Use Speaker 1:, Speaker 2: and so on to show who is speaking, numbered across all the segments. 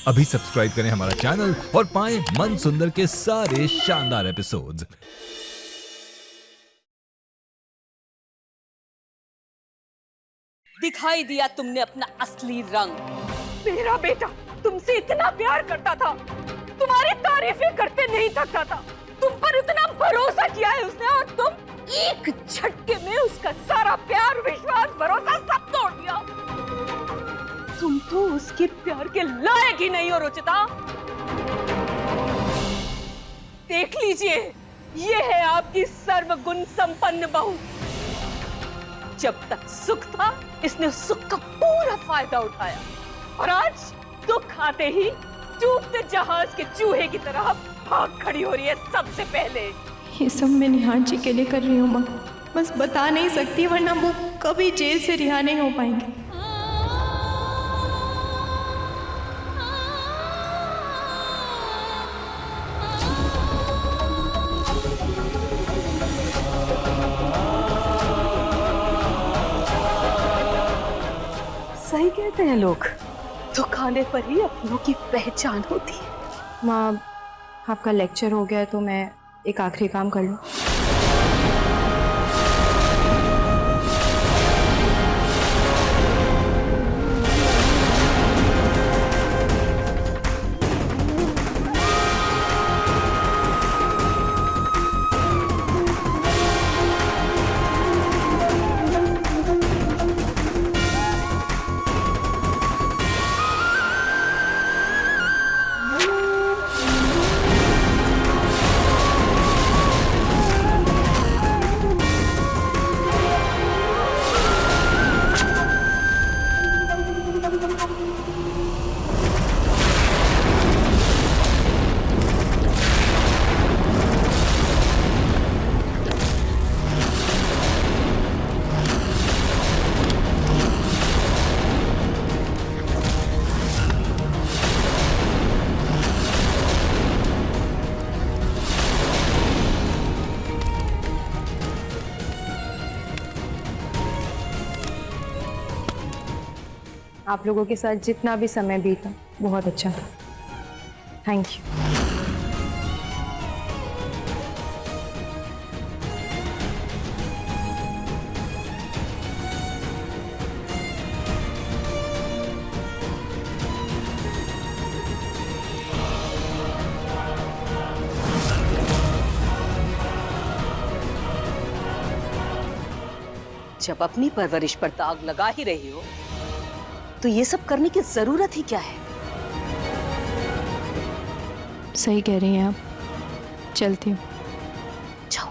Speaker 1: अभी सब्सक्राइब करें हमारा चैनल और पाएं मन सुंदर के सारे शानदार एपिसोड्स।
Speaker 2: दिखाई दिया तुमने अपना असली रंग।
Speaker 3: मेरा बेटा तुमसे इतना प्यार करता था, तुम्हारी तारीफें करते नहीं थकता था। तुम पर इतना भरोसा किया है उसने, और तुम एक झटके में उसका सारा प्यार, विश्वास, भरोसा सब तोड़ दिया। तुम तो उसके प्यार के लायक ही नहीं हो रुचिता। देख लीजिए, ये है आपकी सर्वगुण संपन्न बहू। जब तक सुख था इसने उस सुख का पूरा फायदा उठाया, और आज दुख आते ही डूबते जहाज के चूहे की तरह भाग खड़ी हो रही है सबसे पहले।
Speaker 4: ये सब मैं निहार जी के लिए कर रही हूँ माँ, बस बता नहीं सकती, वरना वो कभी जेल से रिहा नहीं हो पाएंगे।
Speaker 3: सही कहते हैं लोग, दुख आने पर ही अपनों की पहचान होती है।
Speaker 4: माँ, आपका लेक्चर हो गया है तो मैं एक आखिरी काम कर लूँ। आप लोगों के साथ जितना भी समय बीता बहुत अच्छा था। Thank you.
Speaker 2: जब अपनी परवरिश पर दाग लगा ही रही हो तो ये सब करने की जरूरत ही क्या है?
Speaker 4: सही कह रही हैं आप, चलती हूँ।
Speaker 2: जाओ।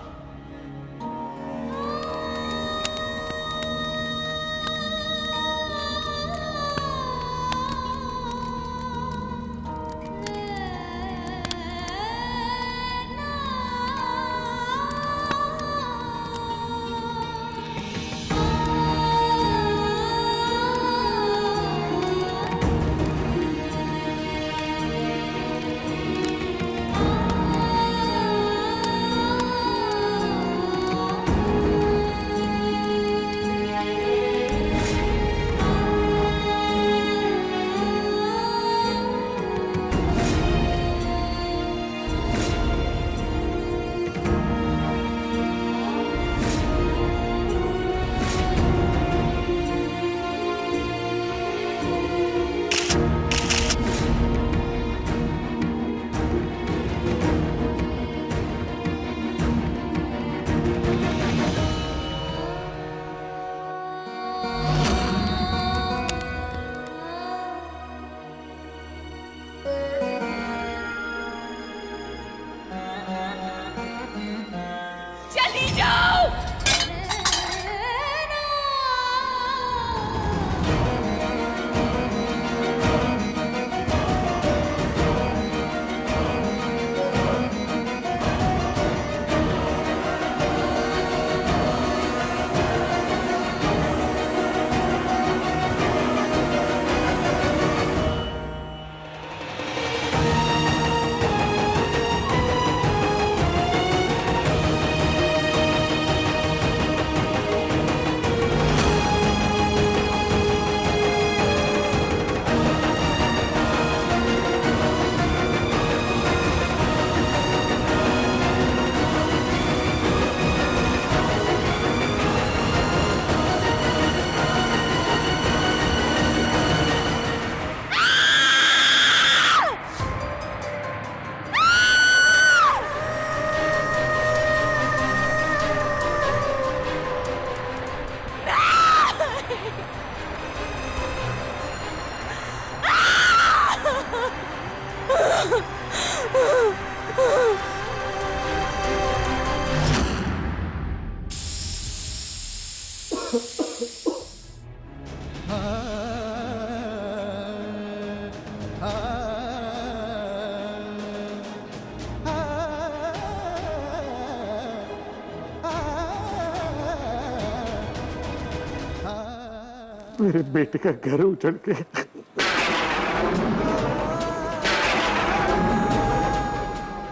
Speaker 5: मेरे बेटे का घर उजड़ के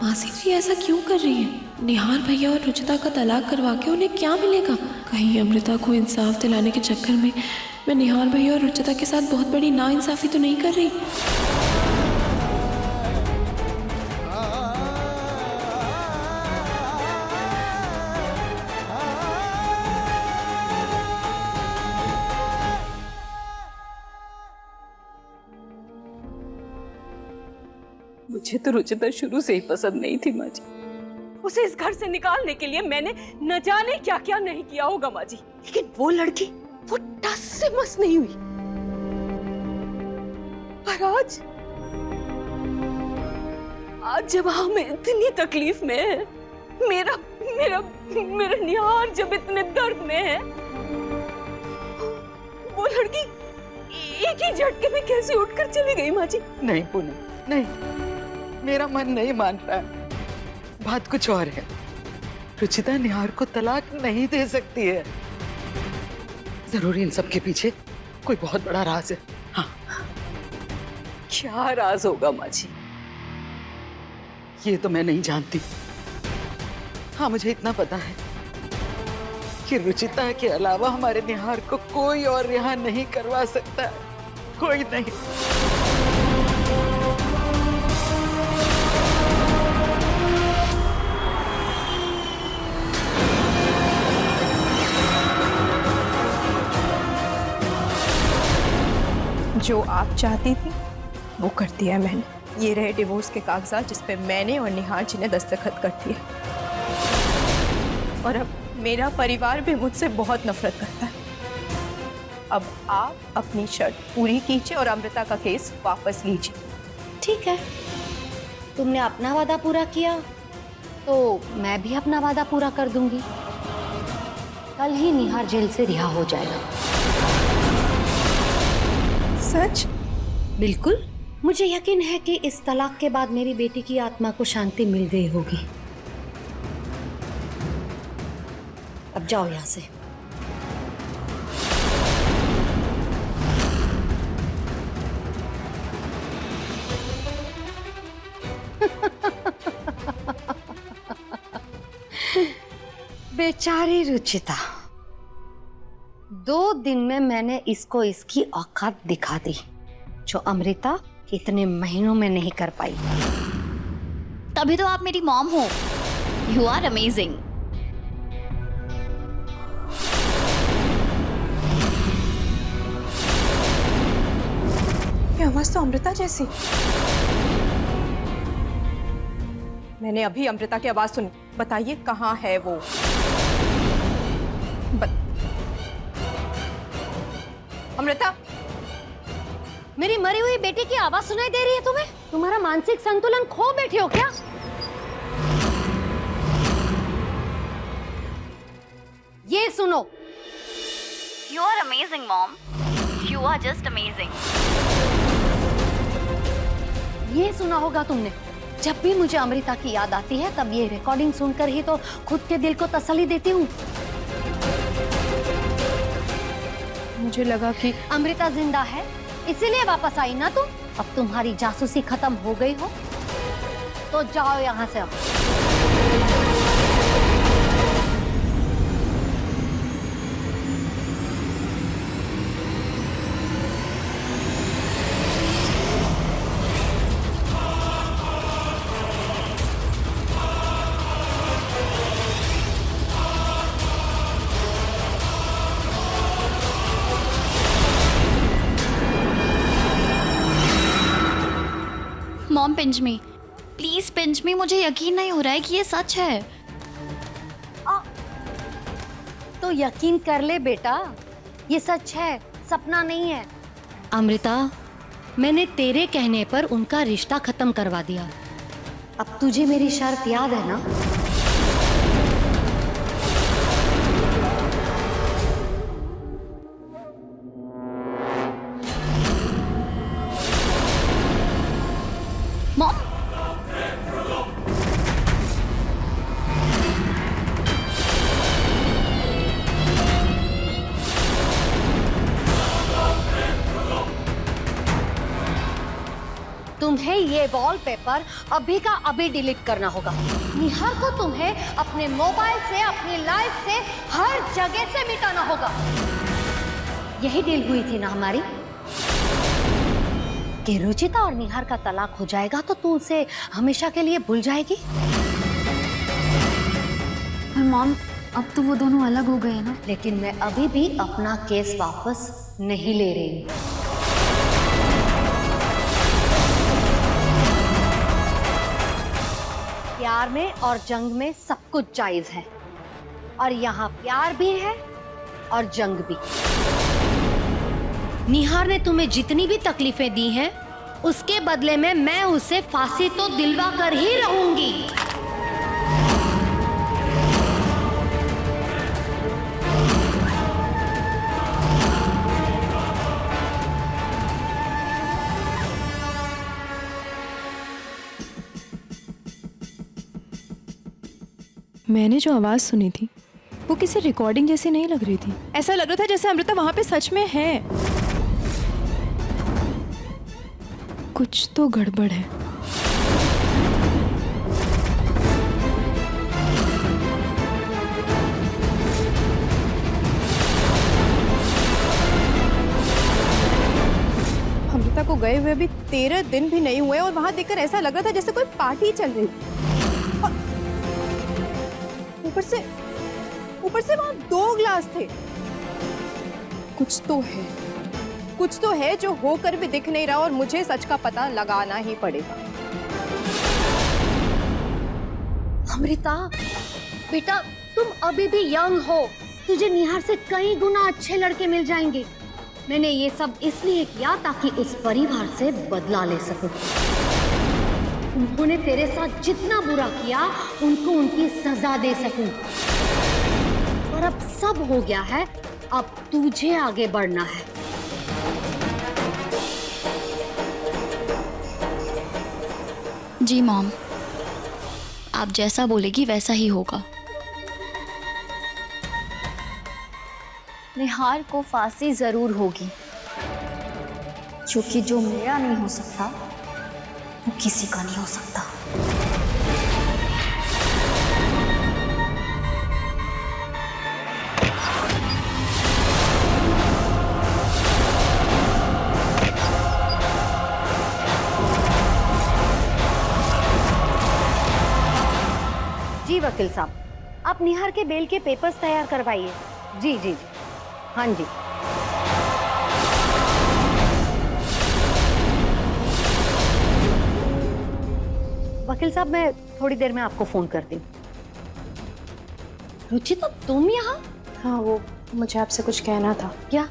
Speaker 4: मासी जी ऐसा क्यों कर रही है? निहार भैया और रुचिता का तलाक करवा के उन्हें क्या मिलेगा? कहीं अमृता को इंसाफ दिलाने के चक्कर में मैं निहार भैया और रुचिता के साथ बहुत बड़ी नाइंसाफी तो नहीं कर रही?
Speaker 2: मुझे तो रुचिता शुरू से ही पसंद नहीं थी माँ जी। उसे इस घर से निकालने के लिए मैंने न जाने क्या क्या नहीं किया होगा माँ जी, लेकिन वो लड़की वो टस से मस नहीं हुई। पर आज जब हम इतनी तकलीफ में है, मेरा मेरा मेरा निहार जब इतने दर्द में है, वो लड़की एक ही झटके में कैसे उठकर चली गई माँ जी?
Speaker 6: नहीं पूनम, नहीं, मेरा मन नहीं मान रहा है। बात कुछ और है। रुचिता निहार को तलाक नहीं दे सकती है। जरूर इन सब के पीछे कोई बहुत बड़ा राज है। हाँ,
Speaker 2: क्या राज होगा माँ जी?
Speaker 6: ये तो मैं नहीं जानती। हाँ, मुझे इतना पता है कि रुचिता के अलावा हमारे निहार को कोई और यहाँ नहीं करवा सकता। कोई नहीं।
Speaker 4: जो आप चाहती थी वो कर दिया मैंने। ये रहे डिवोर्स के कागजात जिस पे मैंने और निहार जी ने दस्तखत कर दिए। और अब मेरा परिवार भी मुझसे बहुत नफरत करता है। अब आप अपनी शर्त पूरी कीजिए और अमृता का केस वापस लीजिए।
Speaker 7: ठीक है, तुमने अपना वादा पूरा किया तो मैं भी अपना वादा पूरा कर दूंगी। कल ही निहार जेल से रिहा हो जाएगा।
Speaker 4: सच?
Speaker 7: बिल्कुल, मुझे यकीन है कि इस तलाक के बाद मेरी बेटी की आत्मा को शांति मिल गई होगी। अब जाओ यहाँ से। बेचारी रुचिता, 2 दिन में मैंने इसको इसकी औकात दिखा दी, जो अमृता इतने महीनों में नहीं कर पाई।
Speaker 8: तभी तो आप मेरी मॉम हो। You are amazing.
Speaker 4: ये आवाज तो अमृता जैसी। मैंने अभी अमृता की आवाज सुनी। बताइए कहाँ है वो? अमृता,
Speaker 7: मेरी मरी हुई बेटी की आवाज सुनाई दे रही है तुम्हें? तुम्हारा मानसिक संतुलन खो बैठे हो क्या? ये सुनो।
Speaker 8: You are amazing mom. You are just amazing.
Speaker 7: ये सुना होगा तुमने। जब भी मुझे अमृता की याद आती है तब ये रिकॉर्डिंग सुनकर ही तो खुद के दिल को तसल्ली देती हूँ।
Speaker 4: मुझे लगा कि
Speaker 7: अमृता जिंदा है इसीलिए वापस आई ना तुम। अब तुम्हारी जासूसी खत्म हो गई हो तो जाओ यहाँ से अब।
Speaker 8: Mom pinch me, please pinch me. मुझे यकीन नहीं हो रहा है कि ये सच है।
Speaker 7: तो यकीन कर ले बेटा, ये सच है, सपना नहीं है। अमृता, मैंने तेरे कहने पर उनका रिश्ता खत्म करवा दिया। अब तुझे मेरी शर्त याद है ना?
Speaker 8: मॉम,
Speaker 7: तुम्हें ये वॉलपेपर अभी का अभी डिलीट करना होगा। निहार को तुम्हें अपने मोबाइल से, अपनी लाइफ से, हर जगह से मिटाना होगा। यही डील हुई थी ना हमारी कि रुचिता और निहार का तलाक हो जाएगा तो तू उसे हमेशा के लिए भूल जाएगी।
Speaker 8: पर मॉम, अब तो वो दोनों अलग हो गए ना।
Speaker 7: लेकिन मैं अभी भी अपना केस वापस नहीं ले रही। प्यार में और जंग में सब कुछ जायज है, और यहाँ प्यार भी है और जंग भी। निहार ने तुम्हें जितनी भी तकलीफें दी हैं, उसके बदले में मैं उसे फांसी तो दिलवा कर ही रहूंगी।
Speaker 4: मैंने जो आवाज़ सुनी थी वो किसी रिकॉर्डिंग जैसी नहीं लग रही थी। ऐसा लग रहा था जैसे अमृता वहां पे सच में है। कुछ तो गड़बड़ है।
Speaker 5: अमृता को गए हुए भी 13 दिन भी नहीं हुए और वहां देखकर ऐसा लग रहा था जैसे कोई पार्टी चल रही। ऊपर से वहां 2 ग्लास थे। कुछ तो है जो होकर भी दिख नहीं रहा, और मुझे सच का पता लगाना ही पड़ेगा।
Speaker 7: अमृता बेटा, तुम अभी भी यंग हो, तुझे निहार से कई गुना अच्छे लड़के मिल जाएंगे। मैंने ये सब इसलिए किया ताकि उस परिवार से बदला ले सकूं। उन्होंने तेरे साथ जितना बुरा किया, उनको उनकी सजा दे सकूं। और अब सब हो गया है, अब तुझे आगे बढ़ना है।
Speaker 8: जी मॉम, आप जैसा बोलेगी वैसा ही होगा। निहार को फांसी जरूर होगी, क्योंकि जो मेरा नहीं हो सकता वो किसी का नहीं हो सकता।
Speaker 7: जी वकील साहब, आप निहार के बेल के पेपर्स तैयार करवाइए। जी जी जी, हाँ जी। वकील साहब, मैं थोड़ी देर में आपको फोन करती हूँ। रुचिता, तुम यहाँ?
Speaker 4: हाँ, वो मुझे आपसे कुछ कहना था।
Speaker 7: क्या?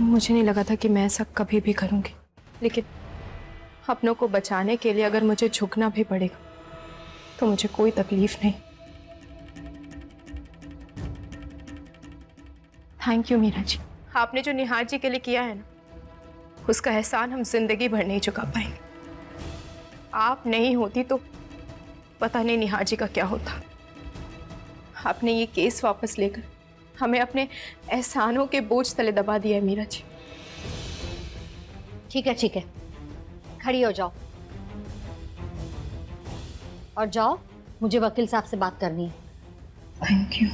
Speaker 4: मुझे नहीं लगा था कि मैं ऐसा कभी भी करूंगी, लेकिन अपनों को बचाने के लिए अगर मुझे झुकना भी पड़ेगा तो मुझे कोई तकलीफ नहीं। थैंक यू मीरा जी। आपने जो निहार जी के लिए किया है ना, उसका एहसान हम जिंदगी भर नहीं चुका पाएंगे। आप नहीं होती तो पता नहीं निहार जी का क्या होता। आपने ये केस वापस लेकर हमें अपने एहसानों के बोझ तले दबा दिया है मीरा जी।
Speaker 7: ठीक है, खड़ी हो जाओ और जाओ, मुझे वकील साहब से बात करनी है।
Speaker 4: Thank you.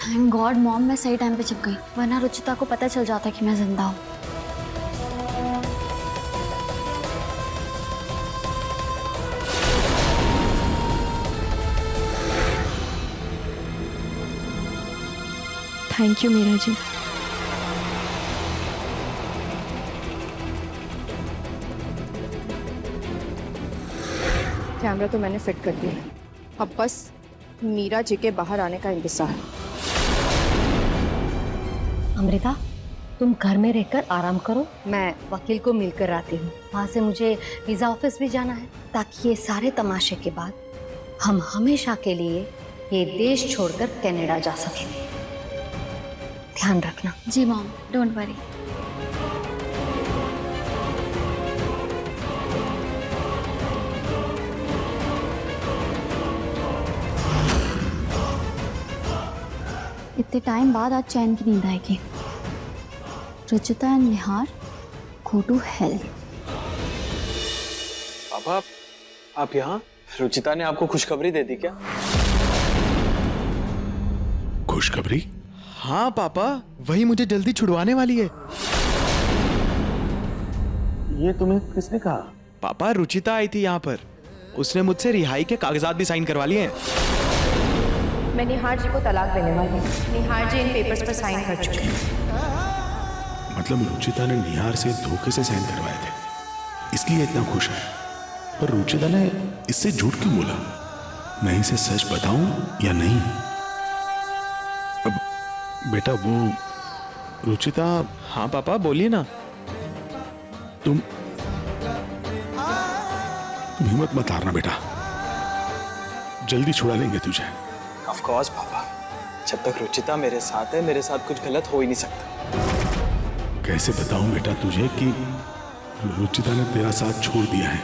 Speaker 8: Thank God mom, मैं सही टाइम पे छुप गई, वरना रुचिता को पता चल जाता कि मैं जिंदा हूँ।
Speaker 4: Thank you Meera ji.
Speaker 5: Camera तो मैंने फिट कर दिया, अब बस मीरा जी के बाहर आने का इंतजार।
Speaker 7: अमृता, तुम घर में रहकर आराम करो, मैं वकील को मिलकर आती हूँ। वहाँ से मुझे वीज़ा ऑफिस भी जाना है, ताकि ये सारे तमाशे के बाद हम हमेशा के लिए ये देश छोड़कर कनाडा जा सकें। ध्यान रखना।
Speaker 8: जी मॉम, डोंट वरी। इतने टाइम बाद आज चैन की नींद आएगी। Ruchita and Nihar go to hell.
Speaker 9: पापा, आप यहाँ? रुचिता ने आपको खुशखबरी दे दी क्या?
Speaker 10: खुशखबरी?
Speaker 11: हाँ पापा, वही मुझे जल्दी छुड़वाने वाली है।
Speaker 9: ये तुम्हें किसने कहा?
Speaker 11: पापा, रुचिता आई थी यहाँ पर, उसने मुझसे रिहाई के कागजात भी साइन करवा लिए हैं।
Speaker 5: मैं निहार जी को तलाक देने वाली हूँ। निहार जी इन पेपर्स पर साइन कर चुके हैं।
Speaker 10: मतलब रुचिता ने निहार से धोखे से साइन करवाए थे, इसलिए इतना खुश है। पर रुचिता ने इससे झूठ क्यों बोला? मैं इसे सच बताऊं या नहीं? अब बेटा वो रुचिता।
Speaker 11: हाँ पापा, बोलिए ना।
Speaker 10: तुम हिम्मत मत हारना बेटा, जल्दी छुड़ा लेंगे तुझे।
Speaker 9: ऑफ कोर्स पापा, जब तक रुचिता मेरे साथ है, मेरे साथ कुछ गलत हो ही नहीं सकता।
Speaker 10: कैसे बताऊं बेटा तुझे कि रुचिता ने तेरा साथ छोड़ दिया है,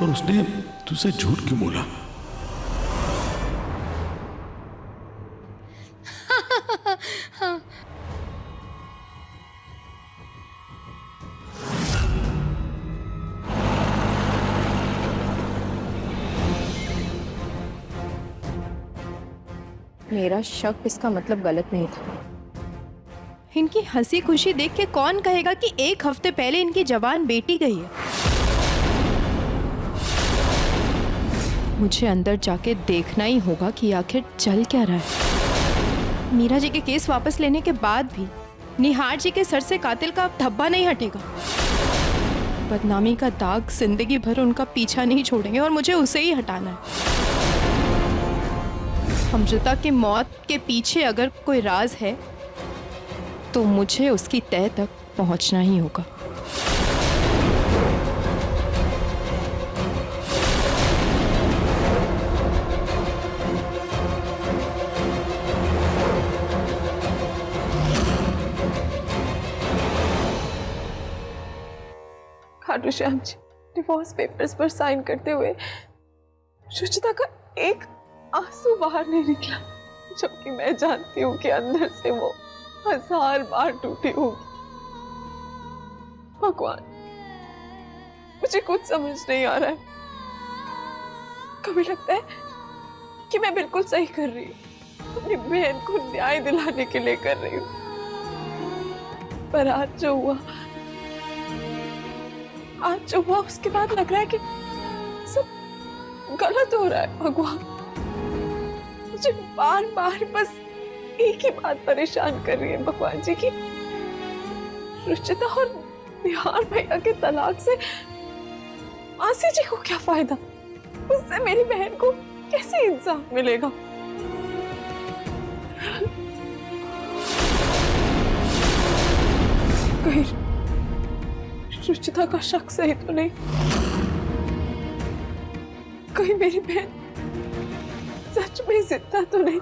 Speaker 10: और उसने तुझसे झूठ क्यों बोला?
Speaker 5: मेरा शक इसका मतलब गलत नहीं था। इनकी हंसी खुशी देख के कौन कहेगा कि एक हफ्ते पहले इनकी जवान बेटी गई है। मुझे अंदर जाके देखना ही होगा कि आखिर चल क्या रहा है। मीरा जी के केस वापस लेने के बाद भी निहार जी के सर से कातिल का धब्बा नहीं हटेगा। बदनामी का दाग जिंदगी भर उनका पीछा नहीं छोड़ेंगे, और मुझे उसे ही हटाना है। अमृता की मौत के पीछे अगर कोई राज है तो मुझे उसकी तह तक पहुंचना ही होगा।
Speaker 3: खाटू श्याम जी, डिवोर्स पेपर्स पर साइन करते हुए रुचिता का एक आंसू बाहर नहीं निकला, जबकि मैं जानती हूँ कि अंदर से वो 1000 बार टूटी होगी। भगवान, मुझे कुछ समझ नहीं आ रहा है। कभी लगता है कि मैं बिल्कुल सही कर रही हूँ, अपनी बहन को न्याय दिलाने के लिए कर रही हूँ, पर आज जो हुआ उसके बाद लग रहा है कि सब गलत हो रहा है। भगवान, मुझे बार बार बस एक ही बात परेशान कर रही है भगवान जी की रुचिता और निहार भैया के तलाक से मासी जी को क्या फायदा? उससे मेरी बहन को कैसे इंसाफ मिलेगा? कहीं रुचिता का शक सही तो नहीं? कहीं मेरी बहन सच में जिंदा तो नहीं?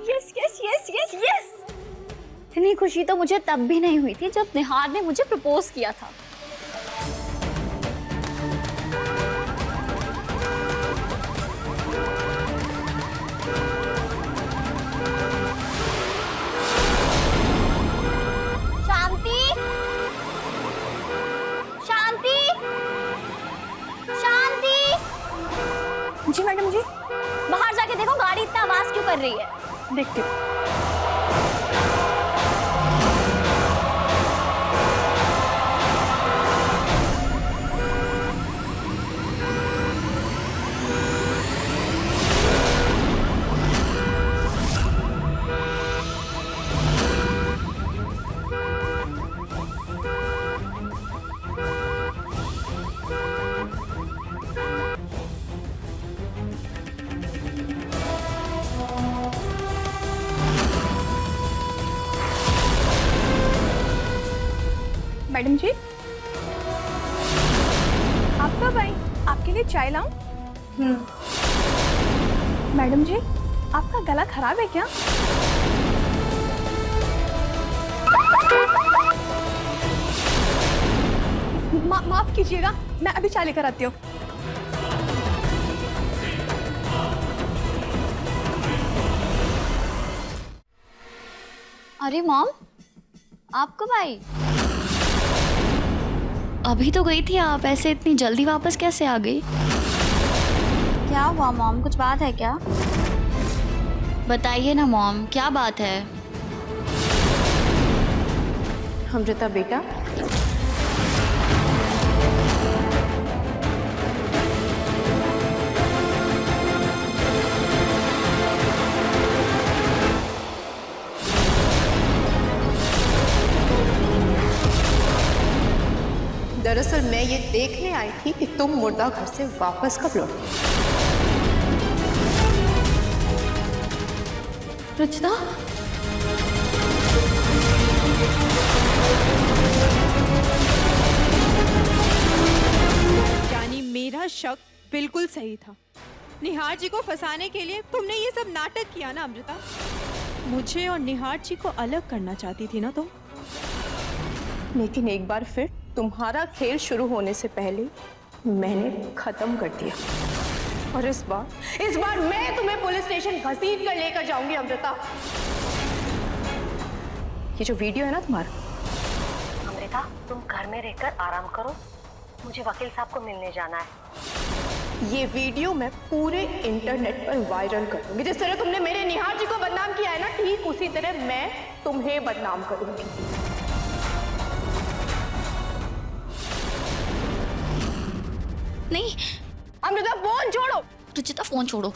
Speaker 8: Yes yes yes yes yes. इतनी खुशी तो मुझे तब भी नहीं हुई थी जब निहार ने मुझे प्रपोज किया था। जी मैडम जी, बाहर जाके देखो गाड़ी इतना आवाज क्यों कर रही है। देखते हो।
Speaker 5: मैडम जी, आप कब आई? आपके लिए चाय लाऊं? मैडम जी, आपका गला खराब है क्या? माफ कीजिएगा, मैं अभी चाय लेकर आती हूँ।
Speaker 8: अरे मॉम, आप कब आई? अभी तो गई थी आप, ऐसे इतनी जल्दी वापस कैसे आ गई? क्या हुआ मॉम, कुछ बात है क्या? बताइए ना मॉम, क्या बात है?
Speaker 5: अमृता बेटा, दरअसल मैं ये देखने आई थी कि तुम मुर्दा घर से वापस कब लौटे।
Speaker 4: रुचिता,
Speaker 5: यानी मेरा शक बिल्कुल सही था। निहार जी को फंसाने के लिए तुमने ये सब नाटक किया ना अमृता? मुझे और निहार जी को अलग करना चाहती थी ना तुम? लेकिन एक बार फिर तुम्हारा खेल शुरू होने से पहले मैंने खत्म कर दिया। और इस बार मैं तुम्हें पुलिस स्टेशन घसीट कर लेकर जाऊंगी अमृता। ये जो वीडियो है ना तुम्हारा।
Speaker 12: अमृता, तुम घर में रहकर आराम करो, मुझे वकील साहब को मिलने जाना है।
Speaker 5: ये वीडियो मैं पूरे इंटरनेट पर वायरल करूंगी। जिस तरह तुमने मेरे निहार जी को बदनाम किया है ना, ठीक उसी तरह मैं तुम्हें बदनाम करूंगी।
Speaker 8: नहीं
Speaker 5: अमृता, फोन छोड़ो।
Speaker 8: रुचिता, फोन छोड़ो।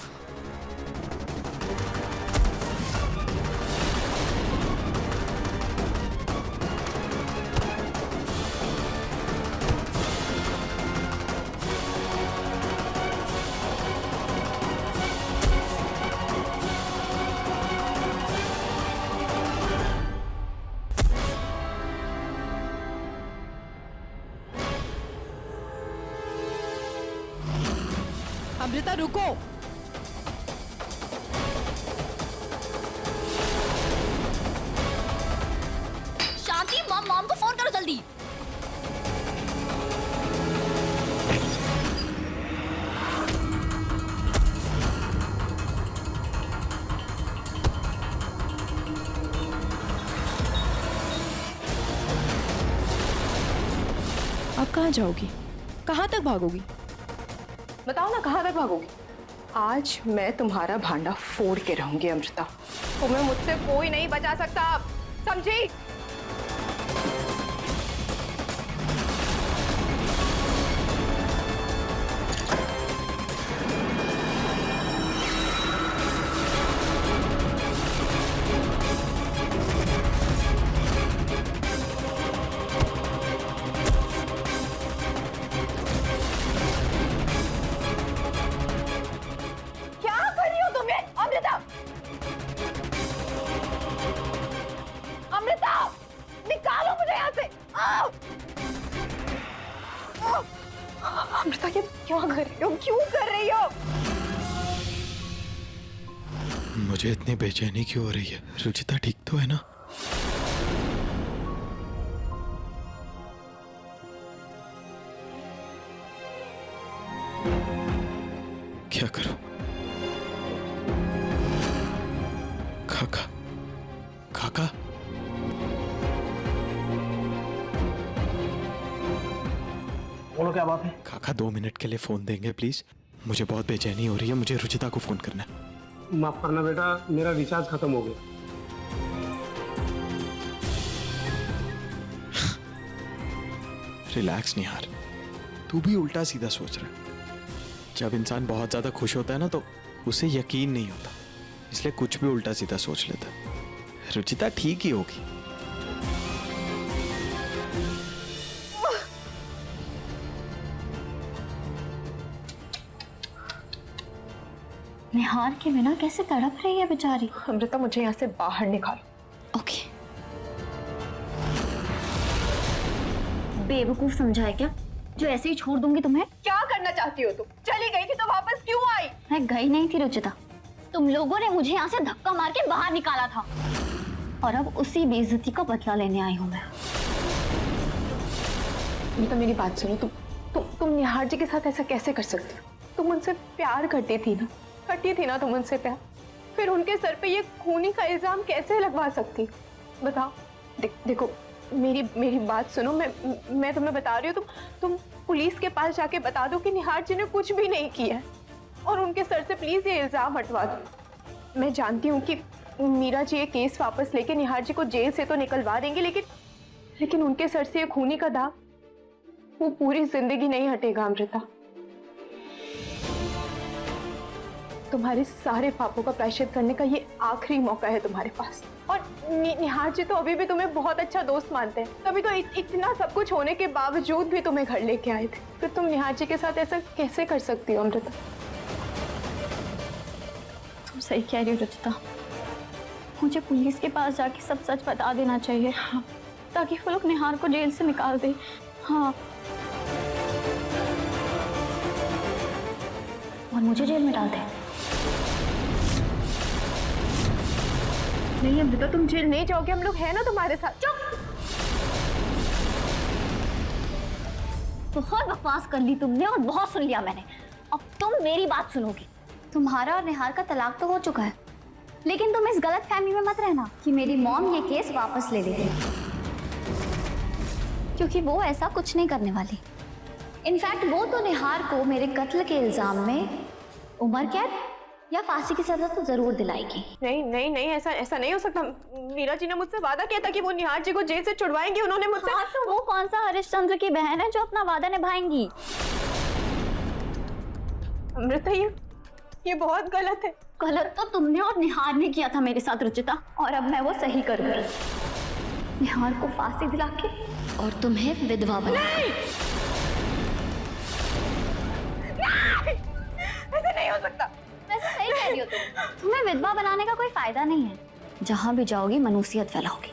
Speaker 5: अमृता रुको।
Speaker 8: शांति, मॉम को फोन करो जल्दी।
Speaker 5: अब कहाँ जाओगी? कहाँ तक भागोगी? बताओ ना, कहाँ तक भागोगी? आज मैं तुम्हारा भांडा फोड़ के रहूंगी अमृता। तुम्हें मुझसे कोई नहीं बचा सकता, अब समझी? अमृता, ये क्या कर रही हो? क्यों कर रही हो?
Speaker 11: मुझे इतनी बेचैनी क्यों हो रही है? रुचिता ठीक तो है ना? क्या करूं? काका,
Speaker 13: बोलो, क्या बात है?
Speaker 11: काका 2 मिनट के लिए फोन देंगे प्लीज? मुझे बहुत बेचैनी हो रही है, मुझे रुचिता को फोन करना है।
Speaker 13: माफ करना बेटा, मेरा रिचार्ज खत्म हो गया।
Speaker 11: रिलैक्स निहार, तू भी उल्टा सीधा सोच रहा है। जब इंसान बहुत ज्यादा खुश होता है ना, तो उसे यकीन नहीं होता, इसलिए कुछ भी उल्टा सीधा सोच लेता है। रुचिता ठीक ही होगी।
Speaker 8: निहार के बिना कैसे तड़प रही है बेचारी।
Speaker 5: अमृता, मुझे यहाँ से बाहर निकालो।
Speaker 8: ओके। बेवकूफ समझा है क्या जो ऐसे ही छोड़ दूंगी तुम्हें?
Speaker 5: क्या करना चाहती हो तुम? चली गई थी तो वापस क्यों आई?
Speaker 8: मैं गई नहीं थी रुचिता, तुम लोगों ने मुझे यहाँ से धक्का मार के बाहर निकाला था और अब उसी बेइज्जती का बदला लेने आई हूँ मैं।
Speaker 5: तो मेरी बात सुनो, तुम निहार जी के साथ ऐसा कैसे कर सकती हो? तुम उनसे प्यार करती थी ना तुम उनसे प्यार, फिर उनके सर पे ये खूनी का इल्जाम कैसे लगवा सकती? बताओ। देखो मेरी बात सुनो, मैं तुम्हें बता रही हूँ, तुम पुलिस के पास जाके बता दो कि निहार जी ने कुछ भी नहीं किया है और उनके सर से प्लीज ये इल्जाम हटवा दो। मैं जानती हूँ कि मीरा जी ये केस वापस लेके निहार जी को जेल से तो निकलवा देंगे, लेकिन उनके सर से ये खूनी का दाग वो पूरी जिंदगी नहीं हटेगा अमृता। तुम्हारे सारे पापों का प्रायश्चित करने का ये आखिरी मौका है तुम्हारे पास। और निहार जी तो अभी भी तुम्हें बहुत अच्छा दोस्त मानते हैं, तभी तो इतना सब कुछ होने के बावजूद भी तुम्हें घर लेके आए थे। फिर तुम निहार जी के साथ ऐसा कैसे कर सकती हो अमृता?
Speaker 8: तुम सही कह रही हो रुचिता, मुझे पुलिस के पास जाके सब सच बता देना चाहिए, हाँ, ताकि वो लोग निहार को जेल से निकाल दे। हाँ, और मुझे जेल में डाल दे।
Speaker 5: नहीं अमृता, तुम जेल नहीं जाओगे, हम लोग हैं ना तुम्हारे साथ।
Speaker 8: चुप! बहुत बकवास कर ली तुमने और बहुत सुन लिया मैंने। अब तुम मेरी बात सुनोगी। तुम्हारा और निहार का तलाक तो हो चुका है, लेकिन तुम इस गलत फहमी में मत रहना कि मेरी मॉम ये केस वापस ले लेगी, क्योंकि वो ऐसा कुछ नहीं करने वाली। इनफैक्ट वो तो निहार को मेरे कत्ल के इल्जाम में उम्र कैद या फांसी की सजा तो जरूर दिलाएगी।
Speaker 5: नहीं, ऐसा नहीं हो सकता। मीरा जी ने मुझसे वादा किया था कि वो निहार जी को जेल से छुड़वाएंगे। उन्होंने मुझसे।
Speaker 8: हाँ, तो वो कौन सा हरिश्चंद्र की बहन है जो अपना वादा निभाएंगी?
Speaker 5: अमृता, ये बहुत गलत है।
Speaker 8: गलत तो तुमने और निहार ने किया था मेरे साथ रुचिता, और अब मैं वो सही करूंगी। निहार को फांसी दिला के और तुम्हें विधवा बना।
Speaker 5: ऐसा नहीं हो सकता।
Speaker 8: वैसे सही कह रही हो तुम्हें विधवा बनाने का कोई फायदा नहीं है। जहां भी जाओगी मनुष्यत फैलाओगी।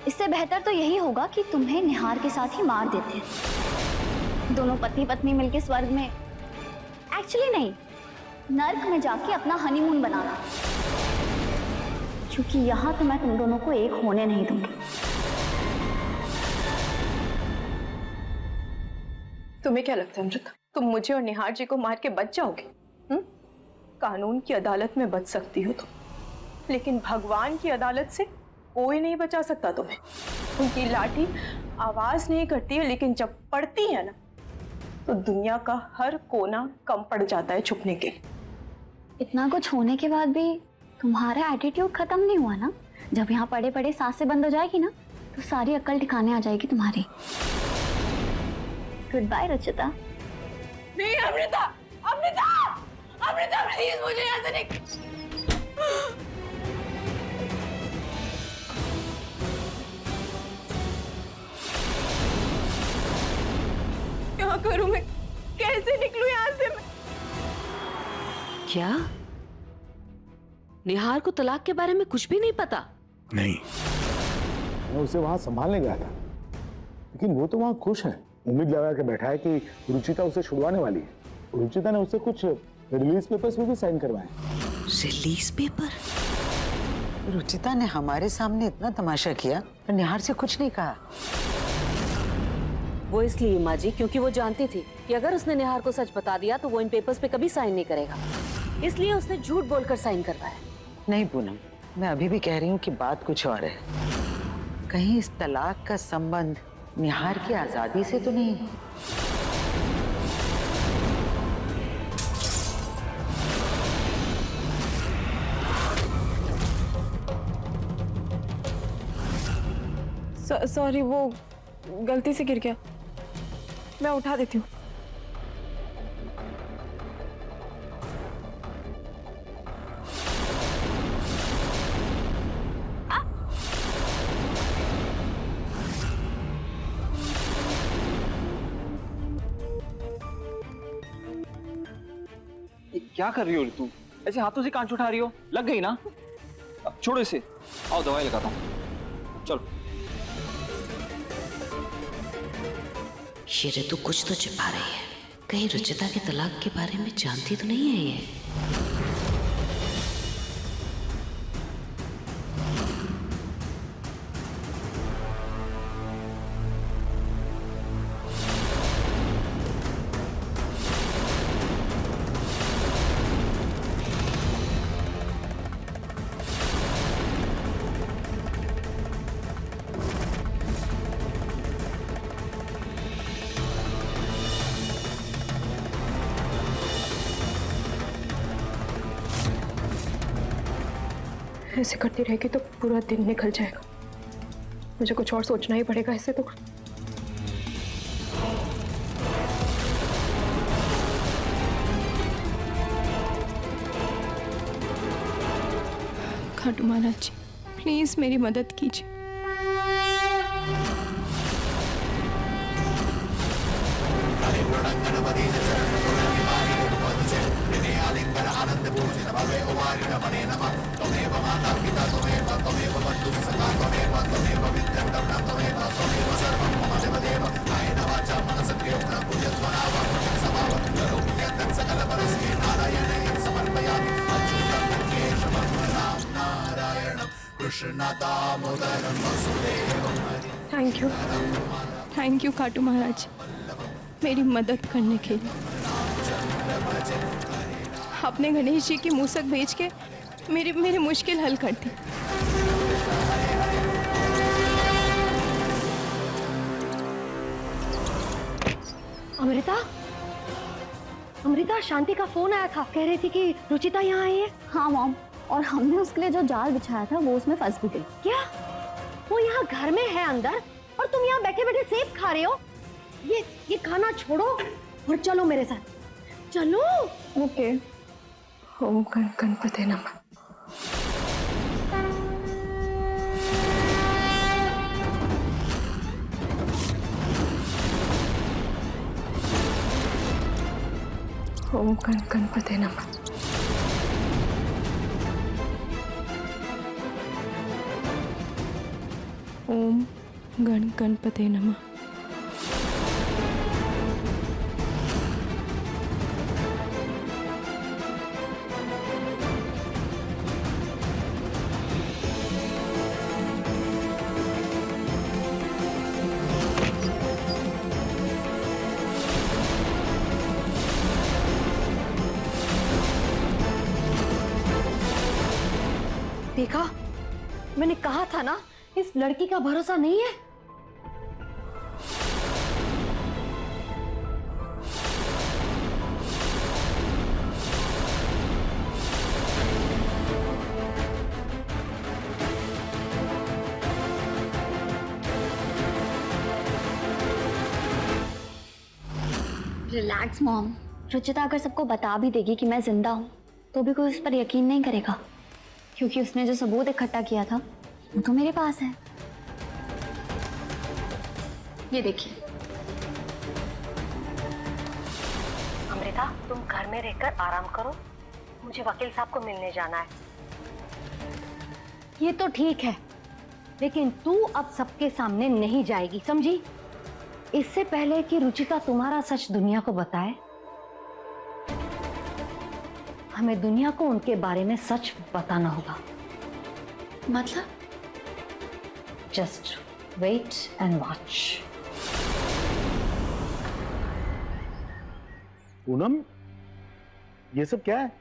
Speaker 8: इससे बेहतर तो यही होगा कि तुम्हें निहार के साथ ही मार देते हैं। दोनों पति पत्नी मिलके स्वर्ग में, एक्चुअली नहीं, नर्क में जाके अपना हनीमून बनाना, क्योंकि यहाँ तो मैं तुम दोनों को एक होने नहीं दूंगी।
Speaker 5: तुम्हें क्या लगता है अमृता, तुम मुझे और निहार जी को मार के बच जाओगे? कानून की अदालत में बच सकती हो तुम, लेकिन भगवान की अदालत से कोई नहीं बचा सकता तुम्हें। उनकी लाठी आवाज नहीं करती है, लेकिन जब पड़ती है ना तो दुनिया का हर कोना कम पड़ जाता है छुपने के लिए।
Speaker 8: इतना कुछ होने के बाद भी तुम्हारा एटीट्यूड खत्म नहीं हुआ ना। जब यहाँ पड़े पड़े सांसें बंद हो जाएगी ना तो सारी अक्ल ठिकाने आ जाएगी तुम्हारी। Good bye Ruchita.
Speaker 3: नहीं अमृता, अमृता, अमृता प्लीज मुझे यहाँ से क्या करूं मैं? कैसे निकलूं यहाँ से मैं?
Speaker 2: क्या निहार को तलाक के बारे में कुछ भी नहीं पता?
Speaker 10: नहीं,
Speaker 13: मैं उसे वहां संभालने गया था, लेकिन वो तो वहां खुश है, उम्मीद लगा के बैठा है कि रुचिता उसे छुड़वाने वाली है। रुचिता ने उससे कुछ रिलीज पेपर्स में भी साइन करवाए।
Speaker 2: Release paper?
Speaker 6: रुचिता ने हमारे सामने इतना तमाशा किया पर निहार से कुछ नहीं कहा।
Speaker 2: वो इसलिए माँ जी क्योंकि वो जानती थी कि अगर उसने निहार को सच बता दिया तो वो इन पेपर्स पे कभी साइन नहीं करेगा, इसलिए उसने झूठ बोलकर साइन करवाया।
Speaker 6: नहीं पूनम, मैं अभी भी कह रही हूँ कि बात कुछ और है। कहीं इस तलाक का संबंध निहार की आजादी से तो नहीं?
Speaker 5: सॉरी, वो गलती से गिर गया, मैं उठा देती हूँ।
Speaker 9: क्या कर रही हो तू? ऐसे हाथों से कांच उठा रही हो? लग गई ना? अब छोड़ो इसे, आओ दवाई लगाता हूँ। चलो।
Speaker 14: ये ऋतु कुछ तो छिपा रही है। कहीं रुचिता के तलाक के बारे में जानती तो नहीं है ये?
Speaker 4: ऐसे करती रहेगी तो पूरा दिन निकल जाएगा। मुझे कुछ और सोचना ही पड़ेगा इससे तो।
Speaker 5: खाटू महाराज जी, प्लीज मेरी मदद कीजिए। थैंक यू खाटू महाराज, मेरी मदद करने के लिए। आपने गणेश जी की मूसक भेज के मेरी मुश्किल हल कर दी।
Speaker 7: अमृता, शांति का फोन आया था, कह रही थी कि रुचिता यहाँ आई है।
Speaker 8: हाँ मॉम, और हमने उसके लिए जो जाल बिछाया था वो उसमें फंस भी गई।
Speaker 7: क्या वो यहाँ घर में है अंदर, और तुम यहाँ बैठे बैठे सेब खा रहे हो? ये खाना छोड़ो और चलो मेरे साथ, चलो।
Speaker 4: ओके। ओम गणपते नमः। ओम गणपते नमः। ओम गणपते नमः।
Speaker 7: देखा, मैंने कहा था ना, इस लड़की का भरोसा नहीं है।
Speaker 8: रिलैक्स मॉम, रुचिता अगर सबको बता भी देगी कि मैं जिंदा हूँ तो भी कोई उस पर यकीन नहीं करेगा, क्योंकि उसने जो सबूत इकट्ठा किया था वो तो मेरे पास है। ये देखिए।
Speaker 12: अमृता, तुम घर में रहकर आराम करो, मुझे वकील साहब को मिलने जाना है।
Speaker 7: ये तो ठीक है, लेकिन तू अब सबके सामने नहीं जाएगी, समझी? इससे पहले कि रुचिता तुम्हारा सच दुनिया को बताए, हमें दुनिया को उनके बारे में सच बताना होगा।
Speaker 8: मतलब?
Speaker 7: Just wait and watch.
Speaker 13: Poonam, ये सब क्या है?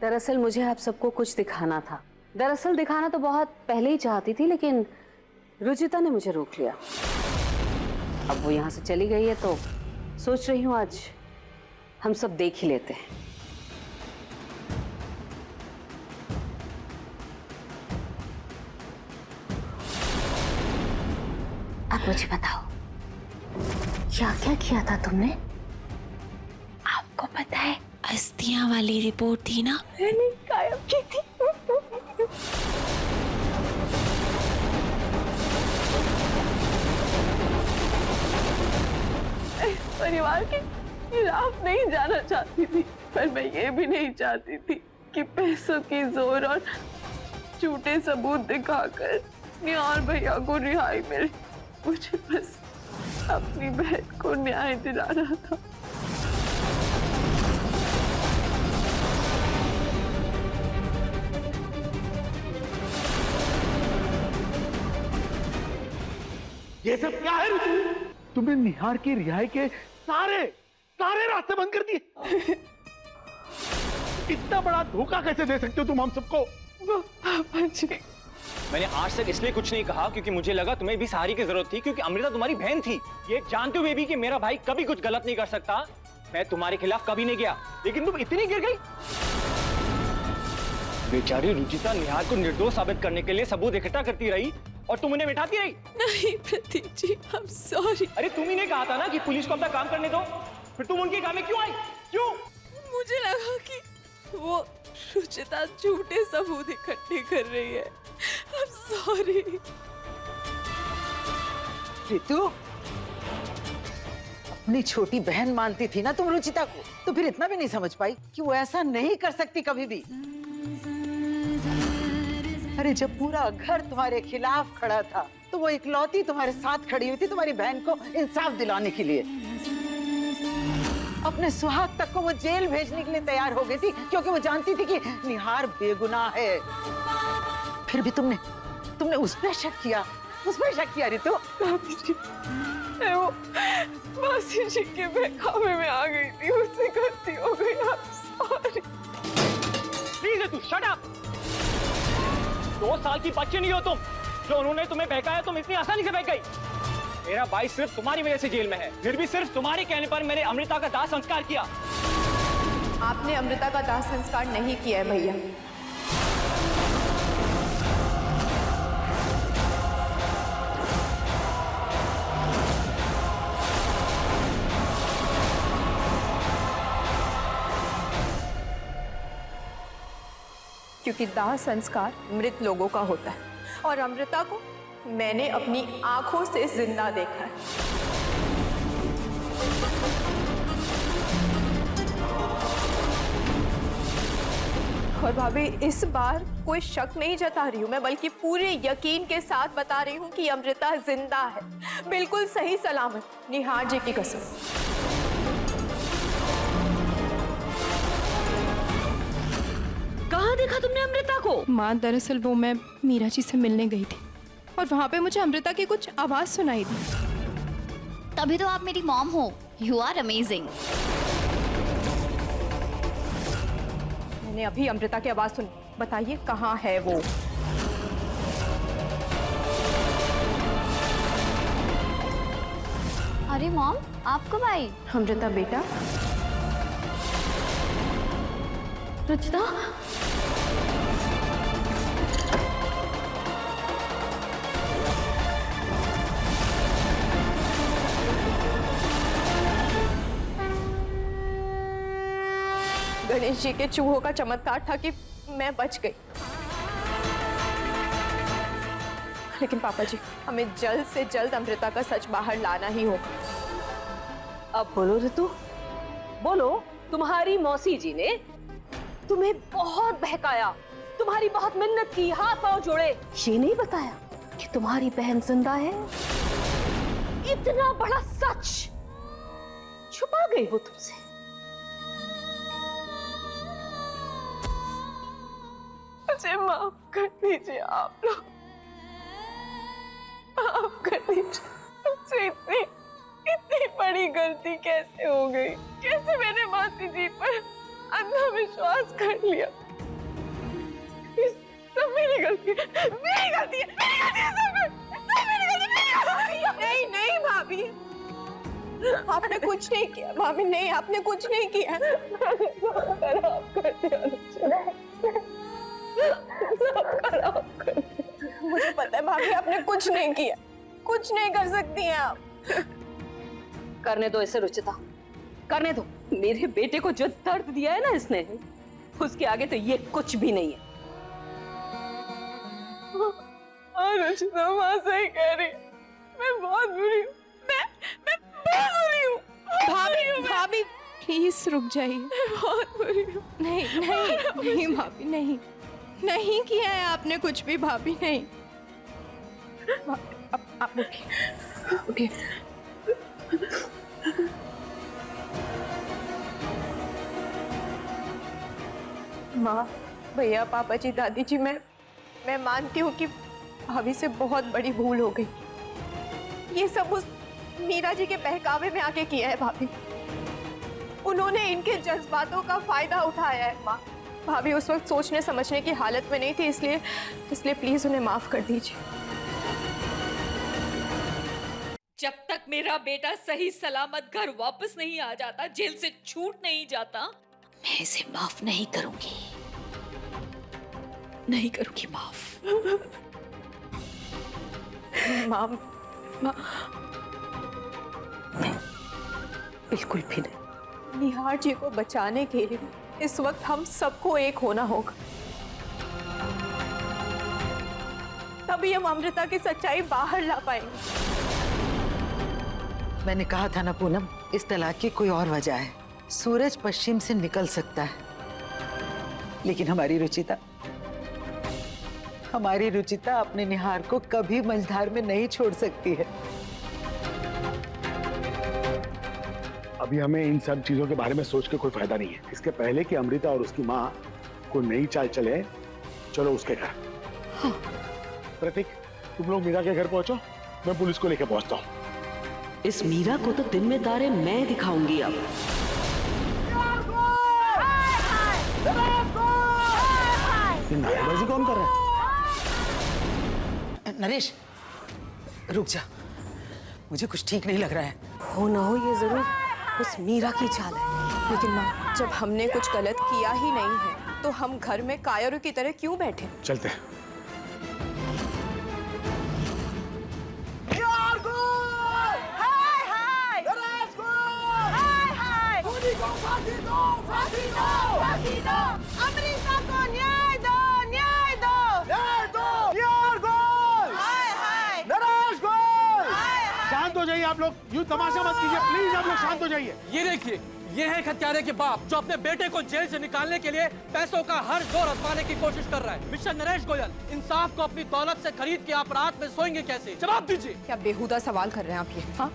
Speaker 2: दरअसल मुझे आप सबको कुछ दिखाना था। दरअसल दिखाना तो बहुत पहले ही चाहती थी, लेकिन रुचिता ने मुझे रोक लिया। अब वो यहाँ से चली गई है तो सोच रही हूँ आज हम सब देख ही लेते हैं।
Speaker 8: अब मुझे बताओ, क्या क्या किया था तुमने?
Speaker 4: आपको पता है, अस्थियां वाली रिपोर्ट थी ना, मैंने गायब की थी।
Speaker 3: परिवार के खिलाफ नहीं जाना चाहती थी, पर मैं ये भी नहीं चाहती थी कि पैसों की जोर और झूठे सबूत दिखाकर निहार भैया को रिहाई मिले। मुझे बस अपनी बहन को न्याय दिलाना था।
Speaker 13: ये सब क्या है ऋतु? तुमने निहार की रिहाई के सारे रास्ते बंद कर दिए। इतना बड़ा धोखा कैसे दे सकते हो तुम हम सबको?
Speaker 3: पापा जी,
Speaker 15: मैंने आज तक इसलिए कुछ नहीं कहा क्योंकि मुझे लगा तुम्हें भी सहारे की जरूरत थी, क्योंकि अमृता तुम्हारी बहन थी। ये जानते हुए भी कि मेरा भाई कभी कुछ गलत नहीं कर सकता, मैं तुम्हारे खिलाफ कभी नहीं गया, लेकिन तुम इतनी गिर गई। बेचारी रुचिता निहार को निर्दोष साबित करने के लिए सबूत इकट्ठा करती रही और तुम उन्हें मिटाती रही।
Speaker 4: नहीं प्रतीक जी, आई एम सॉरी।
Speaker 15: अरे तुम ही ने कहा था ना कि पुलिस को अपना काम करने दो, फिर तुम उनके काम में क्यों आई? क्यों?
Speaker 4: मुझे लगा कि वो रुचिता झूठे सबूत इकट्ठे कर रही है। I am sorry.
Speaker 6: रितु, अपनी छोटी बहन मानती थी ना तुम रुचिता को, तो फिर इतना भी नहीं समझ पाई कि वो ऐसा नहीं कर सकती कभी भी। अरे जब पूरा घर तुम्हारे खिलाफ खड़ा था तो वो इकलौती तुम्हारे साथ खड़ी हुई थी तुम्हारी बहन को इंसाफ दिलाने के लिए। अपने सुहाग तक को वो जेल भेजने के लिए तैयार हो गई थी क्योंकि वो जानती थी कि निहार बेगुनाह है। फिर भी तुमने उस पर शक किया रितु।
Speaker 3: वो मासी जी के बहकावे में आ गई थी, उससे गलती हो गई। Sorry.
Speaker 15: Please Ritu, shut up. 2 साल की बच्ची नहीं हो तुम, जो उन्होंने तुम्हें बहकाया तुम इतनी आसानी से बह गई। मेरा भाई सिर्फ तुम्हारी वजह से जेल में है, फिर भी सिर्फ तुम्हारे कहने पर मैंने अमृता का दाह संस्कार किया।
Speaker 5: आपने अमृता का दाह संस्कार नहीं किया है भैया। क्योंकि दाह संस्कार मृत लोगों का होता है और अमृता को मैंने अपनी आंखों से जिंदा देखा है। और भाभी, इस बार कोई शक नहीं जता रही हूँ मैं, बल्कि पूरे यकीन के साथ बता रही हूँ कि अमृता जिंदा है, बिल्कुल सही सलामत, निहार जी की कसम।
Speaker 2: कहाँ देखा तुमने अमृता को?
Speaker 5: माँ, दरअसल वो मैं मीरा जी से मिलने गई थी और वहां पे मुझे अमृता की कुछ आवाज सुनाई दी।
Speaker 8: तभी तो आप मेरी मॉम हो। You are amazing.
Speaker 5: मैंने अभी अमृता की आवाज सुनी। बताइए कहाँ है वो?
Speaker 8: अरे मॉम, आप कब आई?
Speaker 5: अमृता बेटा।
Speaker 8: रुचिता,
Speaker 5: गणेश जी के चूहों का चमत्कार था कि मैं बच गई, लेकिन पापा जी, हमें जल्द से जल्द अमृता का सच बाहर लाना ही होगा।
Speaker 2: अब बोलो ऋतु, बोलो। तुम्हारी मौसी जी ने तुम्हें बहुत बहकाया, तुम्हारी बहुत मिन्नत की, हाथ पांव जोड़े, ये नहीं बताया कि तुम्हारी बहन जिंदा है। इतना बड़ा सच छुपा गई वो तुमसे।
Speaker 3: मुझे माफ कर दीजिए आप लोग, माफ कर दीजिए। मुझसे इतनी बड़ी गलती कैसे हो गई? कैसे मैंने मासी जी पर अंधा विश्वास कर लिया? इस सब मेरी गलती है, मेरी गलती है, मेरी गलती है, सब मेरी गलती है।
Speaker 5: नहीं भाभी, आपने कुछ नहीं किया। भाभी नहीं, आपने कुछ नहीं किया।
Speaker 3: खराब कर दिया, खराब कर दिया।
Speaker 5: मुझे पता है भाभी, आपने कुछ नहीं किया, कुछ नहीं कर सकती हैं आप।
Speaker 2: करने दो इसे रुचिता, करने दो। मेरे बेटे को जो दर्द दिया है ना इसने, उसके आगे तो ये कुछ भी नहीं है।
Speaker 3: रुचिता माँ सही कह रही, मैं बहुत बुरी हूँ, मैं बहुत बुरी हूँ।
Speaker 5: भाभी प्लीज रुक जाइए।
Speaker 3: बहुत बुरी हूँ।
Speaker 5: नहीं भाभी, नहीं किया है आपने कुछ भी भाभी, नहीं। आप उठिए, माँ, भैया, पापा जी, दादी जी, मैं मानती हूँ कि भाभी से बहुत बड़ी भूल हो गई। ये सब उस मीरा जी के बहकावे में आके किया है भाभी। उन्होंने इनके जज्बातों का फायदा उठाया है माँ। भाभी उस वक्त सोचने समझने की हालत में नहीं थी, इसलिए प्लीज उन्हें माफ कर दीजिए।
Speaker 2: जब तक मेरा बेटा सही सलामत घर वापस नहीं आ जाता, जेल से छूट नहीं जाता,
Speaker 14: मैं इसे माफ नहीं करूंगी, नहीं करूंगी माफ।
Speaker 5: माँ,
Speaker 2: बिल्कुल भी नहीं।
Speaker 5: निहार जी को बचाने के लिए इस वक्त हम सबको एक होना होगा, तभी हम अमृता की सच्चाई बाहर ला पाएंगे।
Speaker 6: मैंने कहा था ना पूनम, इस तलाक की कोई और वजह है। सूरज पश्चिम से निकल सकता है, लेकिन हमारी रुचिता अपने निहार को कभी मझधार में नहीं छोड़ सकती है।
Speaker 13: अभी हमें इन सब चीजों के बारे में सोच के कोई फायदा नहीं है। इसके पहले कि अमृता और उसकी माँ को नई चाल चले, चलो उसके घर।
Speaker 6: हाँ।
Speaker 13: प्रतीक, तुम लोग मीरा के घर पहुंचो, मैं पुलिस को लेकर पहुंचता हूँ।
Speaker 14: इस मीरा को तो जिम्मेदारी मैं दिखाऊंगी अब।
Speaker 13: नारेबाजी कौन कर रहा है?
Speaker 6: नरेश, रुक जा, मुझे कुछ ठीक नहीं लग रहा है।
Speaker 5: हो ना हो ये जरूर उस मीरा की चाल है। लेकिन माँ, जब हमने कुछ गलत किया ही नहीं है तो हम घर में कायरों की तरह क्यों बैठे?
Speaker 13: चलते हैं।
Speaker 3: अमृता को न्याय दो, न्याय दो, न्याय दो,
Speaker 13: शांत हो जाइए आप लोग, यूं तमाशा मत कीजिए प्लीज। आप लोग शांत हो जाइए।
Speaker 15: ये देखिए, ये है हत्यारे के बाप जो अपने बेटे को जेल से निकालने के लिए पैसों का हर जोर आजमाने की कोशिश कर रहा है। मिस्टर नरेश गोयल, इंसाफ को अपनी दौलत से खरीद के आप रात में सोएंगे कैसे? जवाब दीजिए।
Speaker 5: क्या बेहुदा सवाल कर रहे हैं आप ये? हाँ,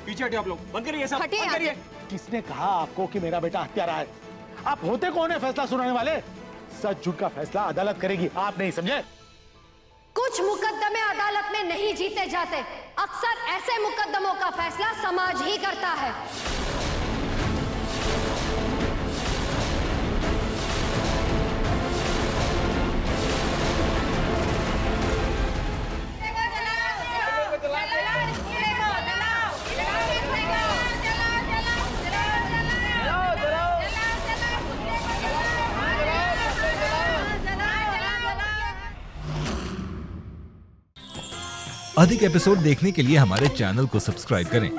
Speaker 15: पीछे हटिए आप लोग, बंद करिए सब,
Speaker 5: हटिए
Speaker 15: बंद करिए।
Speaker 13: किसने कहा आपको कि मेरा बेटा हत्यारा है? आप होते कौन है फैसला सुनाने वाले? सच झूठ का फैसला अदालत करेगी, आप नहीं समझे?
Speaker 7: कुछ मुकदमे अदालत में नहीं जीते जाते, अक्सर ऐसे मुकदमों का फैसला समाज ही करता है।
Speaker 1: अधिक एपिसोड देखने के लिए हमारे चैनल को सब्सक्राइब करें